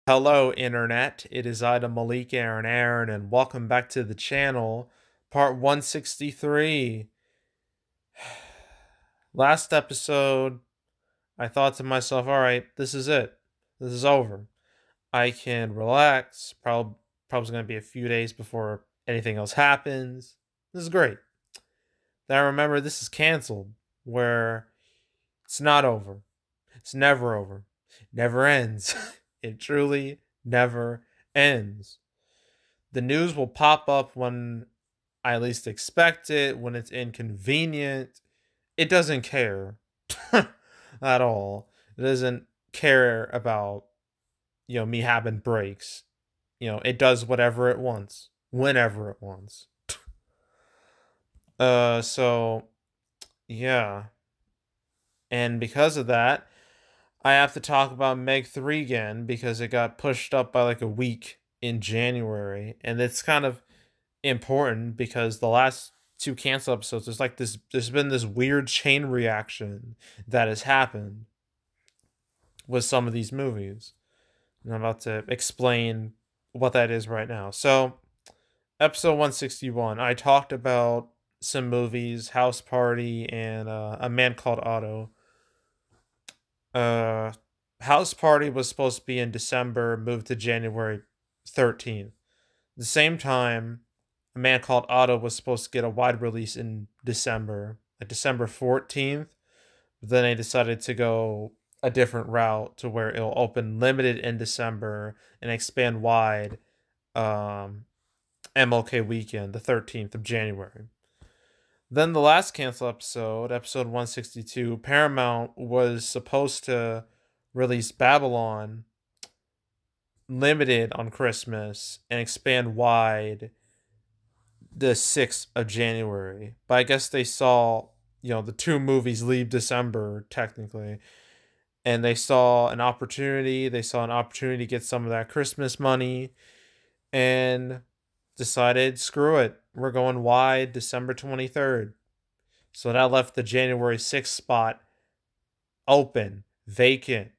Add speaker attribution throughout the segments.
Speaker 1: Hello, Internet. It is I, the Malik Aaron, and welcome back to the channel, part 163. Last episode, I thought to myself, all right, this is it. This is over. I can relax. Probably going to be a few days before anything else happens. This is great. Then I remember this is canceled, where it's not over. It's never over. It never ends. It truly never ends. The news will pop up when I least expect it, when it's inconvenient. It doesn't care at all. It doesn't care about, me having breaks. It does whatever it wants, whenever it wants. So yeah. And because of that, I have to talk about M3GAN because it got pushed up by like a week in January, and it's kind of important because the last two cancel episodes, there's been this weird chain reaction that has happened with some of these movies. And I'm about to explain what that is right now. So, episode 161, I talked about some movies, House Party and A Man Called Otto. Uh, House Party was supposed to be in December, moved to January 13th. At the same time, A Man Called Otto was supposed to get a wide release in December, like December 14th. But then they decided to go a different route to where it'll open limited in December and expand wide MLK weekend, the 13th of January. Then the last cancel episode 162, Paramount was supposed to release Babylon limited on Christmas and expand wide the 6th of January. But I guess they saw, the two movies leave December technically. And they saw an opportunity. They saw an opportunity to get some of that Christmas money and decided, screw it. We're going wide December 23rd. So that left the January 6th spot open, vacant.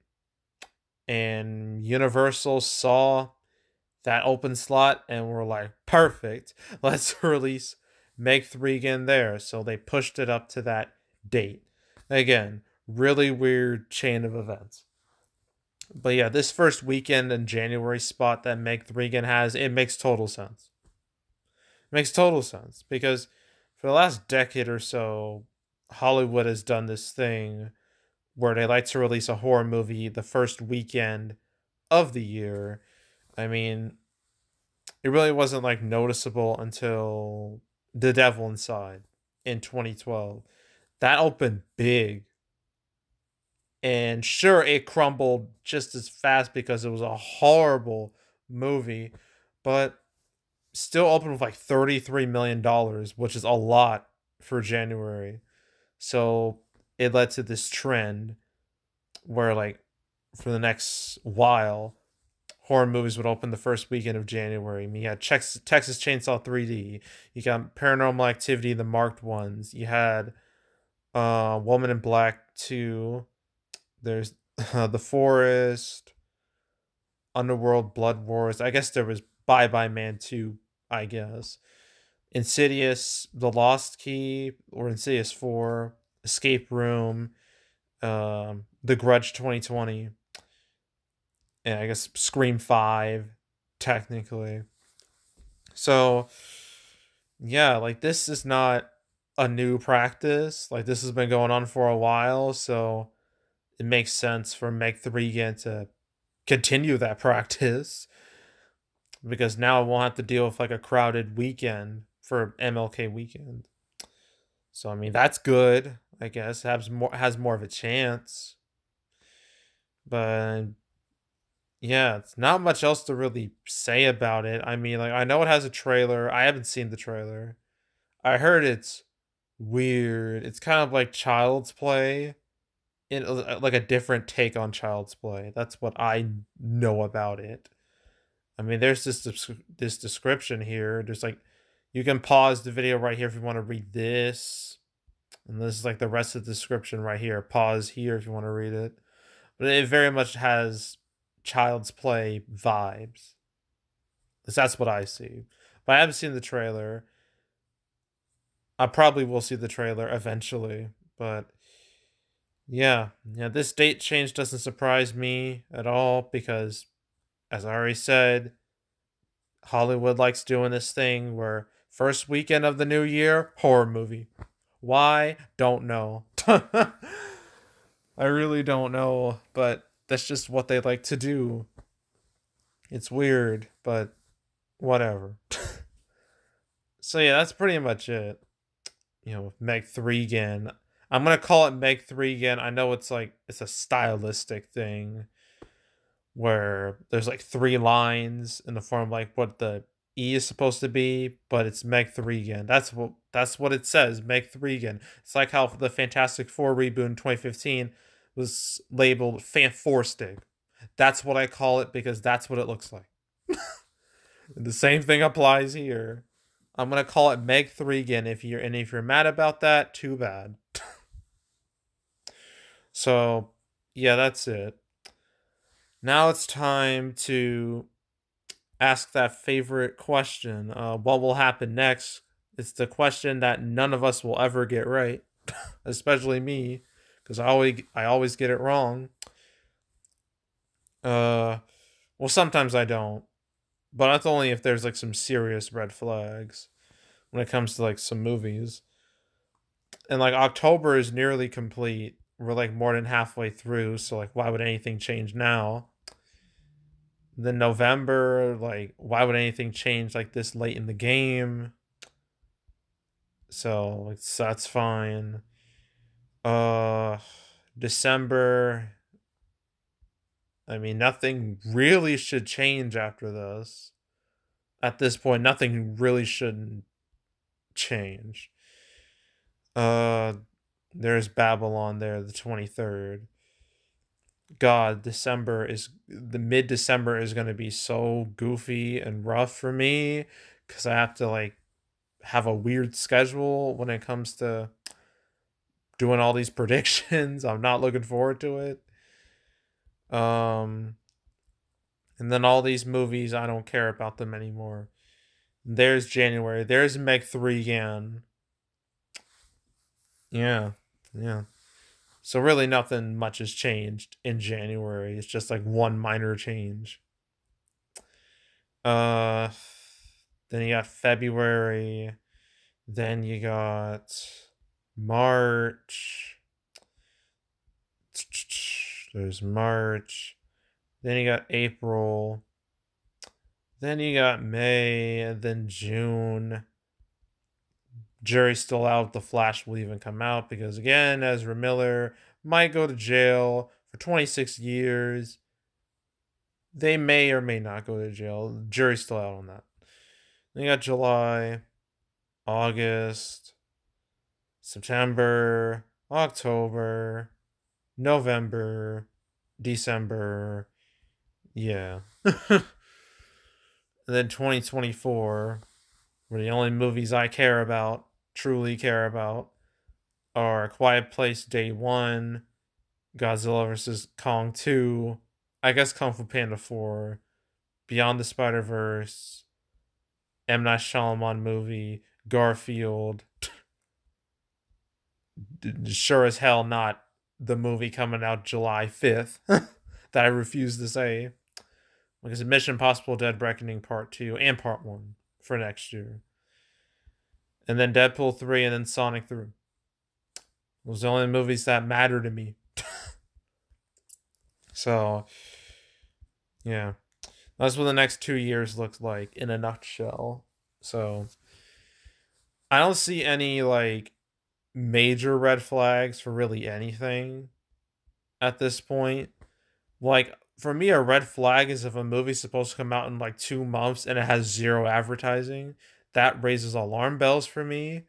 Speaker 1: And Universal saw that open slot and were like, perfect, let's release M3GAN there. So they pushed it up to that date. Again, really weird chain of events. But yeah, this first weekend in January spot that M3GAN has, it makes total sense. It makes total sense because for the last decade or so, Hollywood has done this thing where they like to release a horror movie the first weekend of the year. I mean, it really wasn't like noticeable until The Devil Inside in 2012. That opened big. And sure, it crumbled just as fast because it was a horrible movie, but still opened with like $33 million, which is a lot for January. So it led to this trend where, like, for the next while, horror movies would open the first weekend of January. I mean, you had Texas Chainsaw 3D. You got Paranormal Activity, the marked ones. You had Woman in Black 2. There's The Forest, Underworld, Blood Wars. I guess there was Bye Bye Man 2, I guess. Insidious, The Lost Key, or Insidious 4, Escape Room, The Grudge 2020, and I guess Scream 5, technically. So, yeah, like, this is not a new practice. Like, this has been going on for a while, so it makes sense for M3GAN to continue that practice because now I won't have to deal with like a crowded weekend for MLK weekend. So I mean that's good, I guess. Has more of a chance. But yeah, it's not much else to really say about it. I mean, like, I know it has a trailer. I haven't seen the trailer. I heard it's weird. It's kind of like Child's Play, in like a different take on Child's Play. That's what I know about it. I mean, there's this description here. There's like, you can pause the video right here if you want to read this, and this is like the rest of the description right here. Pause here if you want to read it. But it very much has Child's Play vibes. 'Cause that's what I see. But I haven't seen the trailer. I probably will see the trailer eventually, but yeah, this date change doesn't surprise me at all because, as I already said, Hollywood likes doing this thing where first weekend of the new year, horror movie. Why? Don't know. I really don't know, but that's just what they like to do. It's weird, but whatever. So yeah, that's pretty much it. With M3GAN. I'm gonna call it M3GAN. I know it's a stylistic thing where there's like three lines in the form like what the E is supposed to be, but it's M3GAN. That's what it says, M3GAN. It's like how the Fantastic Four reboot in 2015 was labeled Fan4Stick. That's what I call it because that's what it looks like. The same thing applies here. I'm gonna call it M3GAN. If you're mad about that, too bad. So yeah, that's it. Now it's time to ask that favorite question. What will happen next? It's the question that none of us will ever get right, especially me, because I always get it wrong. Well, sometimes I don't, but that's only if there's like some serious red flags when it comes to like some movies. And like October is nearly complete. We're like more than halfway through, so like why would anything change now? Then November, like why would anything change like this late in the game? So that's fine. December, I mean nothing really should change after this. At this point, nothing really shouldn't change. There's Babylon there, the 23rd. God, the mid-December is going to be so goofy and rough for me because I have to like have a weird schedule when it comes to doing all these predictions. I'm not looking forward to it. And then all these movies, I don't care about them anymore. There's January. There's M3GAN. Yeah. So really nothing much has changed in January. It's just like one minor change. Then you got February. Then you got March. There's March. Then you got April. Then you got May, and then June. Jury's still out if The Flash will even come out because, again, Ezra Miller might go to jail for 26 years. They may or may not go to jail. Jury's still out on that. Then you got July, August, September, October, November, December. Yeah. And then 2024, where the only movies I truly care about, are Quiet Place Day 1, Godzilla vs. Kong 2, I guess Kung Fu Panda 4, Beyond the Spider-Verse, M. Night Shyamalan movie, Garfield. Sure as hell not the movie coming out July 5th that I refuse to say. Because Mission Impossible Dead Reckoning Part 2 and Part 1 for next year. And then Deadpool 3 and then Sonic 3. Those are the only movies that matter to me. So, yeah. That's what the next 2 years looks like in a nutshell. So, I don't see any, like, major red flags for really anything at this point. Like, for me, a red flag is if a movie's supposed to come out in, like, 2 months and it has zero advertising. That raises alarm bells for me.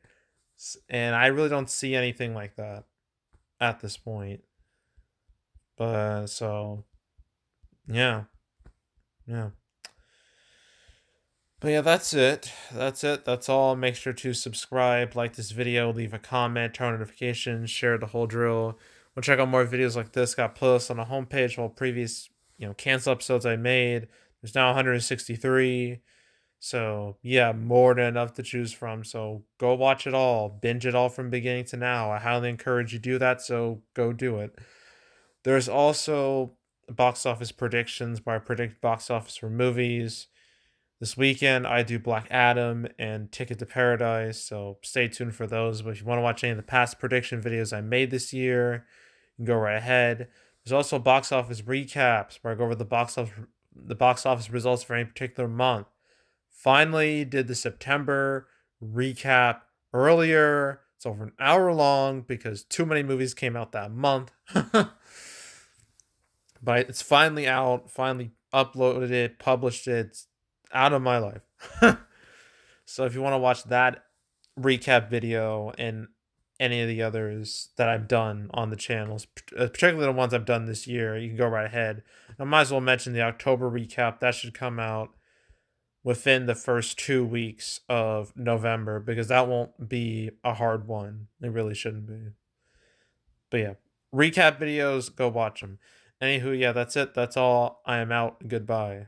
Speaker 1: And I really don't see anything like that at this point. But, so, yeah. But yeah, that's it. That's all. Make sure to subscribe, like this video, leave a comment, turn on notifications, share the whole drill. We'll check out more videos like this. Got playlists on the homepage, all previous cancel episodes I made. There's now 163. So, yeah, more than enough to choose from. So, go watch it all. Binge it all from beginning to now. I highly encourage you to do that, so go do it. There's also box office predictions where I predict box office for movies. This weekend, I do Black Adam and Ticket to Paradise, so stay tuned for those. But if you want to watch any of the past prediction videos I made this year, you can go right ahead. There's also box office recaps where I go over the box office results for any particular month. Finally, did the September recap earlier. It's over an hour long because too many movies came out that month. But it's finally out, finally uploaded it, published it. It's out of my life. So if you want to watch that recap video and any of the others that I've done on the channels, particularly the ones I've done this year, you can go right ahead. I might as well mention the October recap. That should come out within the first 2 weeks of November because that won't be a hard one. It really shouldn't be. But yeah, recap videos, go watch them. Anywho, yeah, that's it. That's all. I am out. Goodbye.